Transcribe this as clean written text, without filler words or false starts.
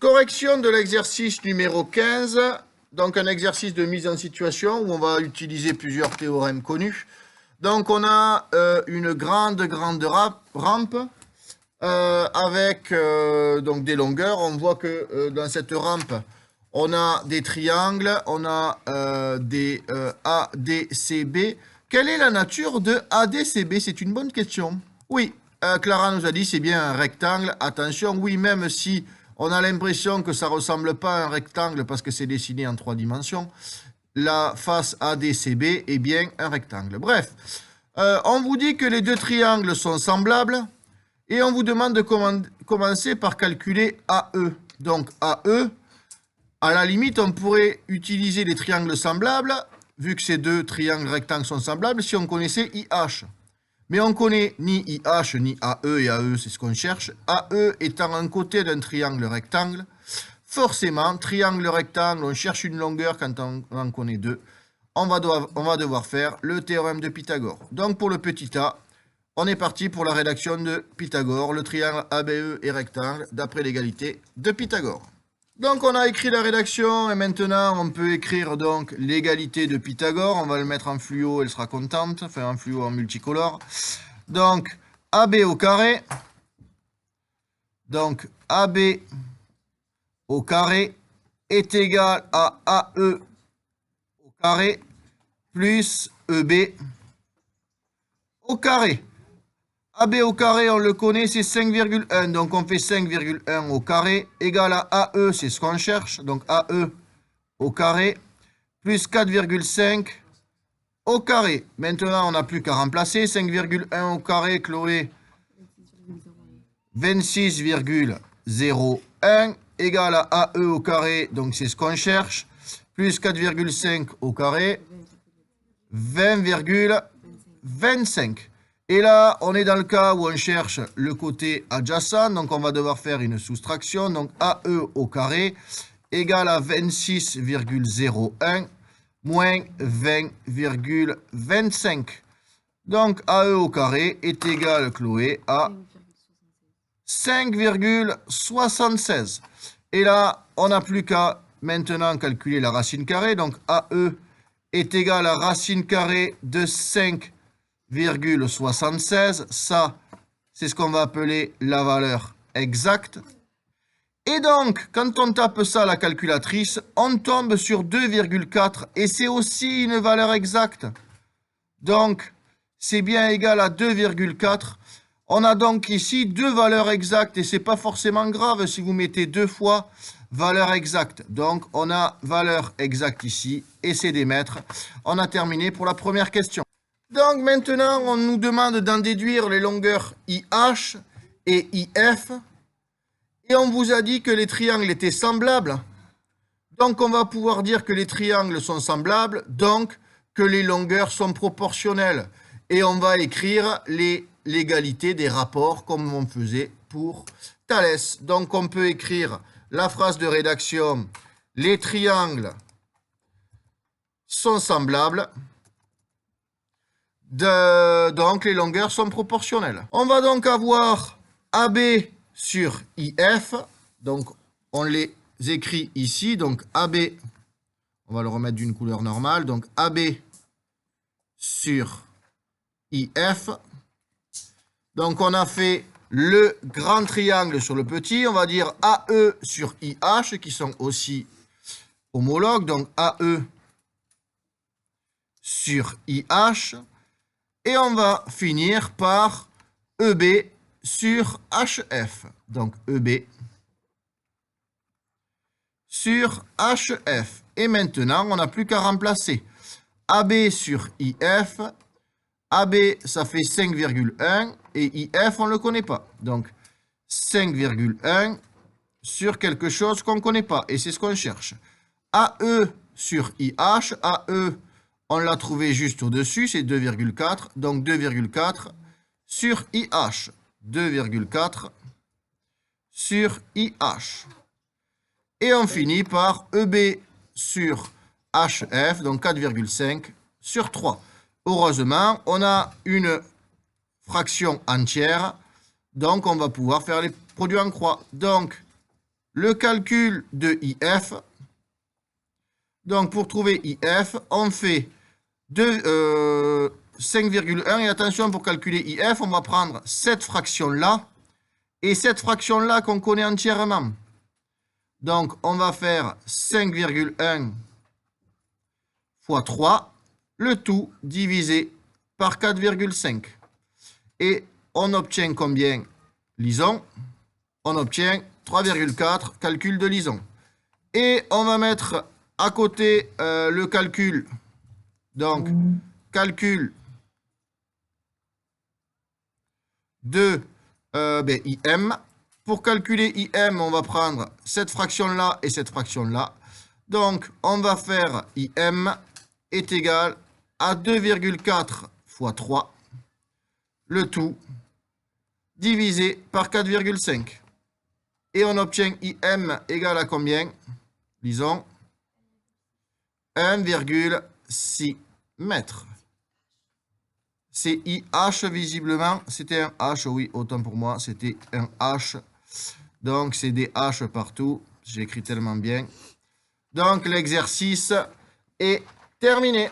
Correction de l'exercice numéro 15, donc un exercice de mise en situation où on va utiliser plusieurs théorèmes connus. Donc on a une grande rampe avec donc des longueurs. On voit que dans cette rampe, on a des triangles, on a des ADCB. Quelle est la nature de ADCB? C'est une bonne question. Oui, Clara nous a dit c'est bien un rectangle. Attention, oui, même si on a l'impression que ça ne ressemble pas à un rectangle parce que c'est dessiné en 3 dimensions, la face ADCB est bien un rectangle. Bref, on vous dit que les deux triangles sont semblables et on vous demande de commencer par calculer AE. Donc AE, à la limite, on pourrait utiliser les triangles semblables, vu que ces deux triangles rectangles sont semblables, si on connaissait IH. Mais on ne connaît ni IH ni AE, et AE, c'est ce qu'on cherche. AE étant un côté d'un triangle rectangle, forcément, triangle rectangle, on cherche une longueur quand on en connaît deux. On va devoir faire le théorème de Pythagore. Donc pour le petit a, on est parti pour la rédaction de Pythagore. Le triangle ABE est rectangle d'après l'égalité de Pythagore. Donc on a écrit la rédaction et maintenant on peut écrire donc l'égalité de Pythagore. On va le mettre en fluo, elle sera contente, enfin en fluo en multicolore. Donc AB au carré, donc AB au carré est égal à AE au carré plus EB au carré. AB au carré, on le connaît, c'est 5,1. Donc, on fait 5,1 au carré égal à AE, c'est ce qu'on cherche. Donc, AE au carré plus 4,5 au carré. Maintenant, on n'a plus qu'à remplacer. 5,1 au carré, Chloé, 26,01 égal à AE au carré. Donc, c'est ce qu'on cherche. Plus 4,5 au carré, 20,25. Et là, on est dans le cas où on cherche le côté adjacent, donc on va devoir faire une soustraction. Donc AE au carré égale à 26,01 moins 20,25. Donc AE au carré est égal, Chloé, à 5,76. Et là, on n'a plus qu'à maintenant calculer la racine carrée. Donc AE est égal à racine carrée de 5,76, ça, c'est ce qu'on va appeler la valeur exacte. Et donc, quand on tape ça à la calculatrice, on tombe sur 2,4 et c'est aussi une valeur exacte. Donc, c'est bien égal à 2,4. On a donc ici deux valeurs exactes et c'est pas forcément grave si vous mettez deux fois valeur exacte. Donc, on a valeur exacte ici et c'est des mètres. On a terminé pour la première question. Donc maintenant, on nous demande d'en déduire les longueurs IH et IF. Et on vous a dit que les triangles étaient semblables. Donc on va pouvoir dire que les triangles sont semblables, donc que les longueurs sont proportionnelles. Et on va écrire l'égalité des rapports comme on faisait pour Thalès. Donc on peut écrire la phrase de rédaction, les triangles sont semblables. Donc les longueurs sont proportionnelles. On va donc avoir AB sur IF. Donc on les écrit ici. Donc AB, on va le remettre d'une couleur normale. Donc AB sur IF. Donc on a fait le grand triangle sur le petit. On va dire AE sur IH qui sont aussi homologues. Donc AE sur IH. Et on va finir par EB sur HF. Donc EB sur HF. Et maintenant, on n'a plus qu'à remplacer. AB sur IF. AB, ça fait 5,1. Et IF, on ne le connaît pas. Donc 5,1 sur quelque chose qu'on ne connaît pas. Et c'est ce qu'on cherche. AE sur IH. AE, on l'a trouvé juste au-dessus, c'est 2,4. Donc 2,4 sur IH. 2,4 sur IH. Et on finit par EB sur HF, donc 4,5 sur 3. Heureusement, on a une fraction entière, donc on va pouvoir faire les produits en croix. Donc le calcul de IF. Donc, pour trouver IF, on fait 5,1. Et attention, pour calculer IF, on va prendre cette fraction-là et cette fraction-là qu'on connaît entièrement. Donc, on va faire 5,1 fois 3, le tout divisé par 4,5. Et on obtient combien? Lisons. On obtient 3,4, calcul de Lison. Et on va mettre à côté le calcul. Donc, calcul de IM. Pour calculer IM, on va prendre cette fraction-là et cette fraction-là. Donc, on va faire IM est égal à 2,4 fois 3, le tout divisé par 4,5. Et on obtient IM égale à combien? Lisons. 1,6 mètres. C'est IH, visiblement. C'était un H, oui, autant pour moi, c'était un H. Donc, c'est des H partout. J'écris tellement bien. Donc, l'exercice est terminé.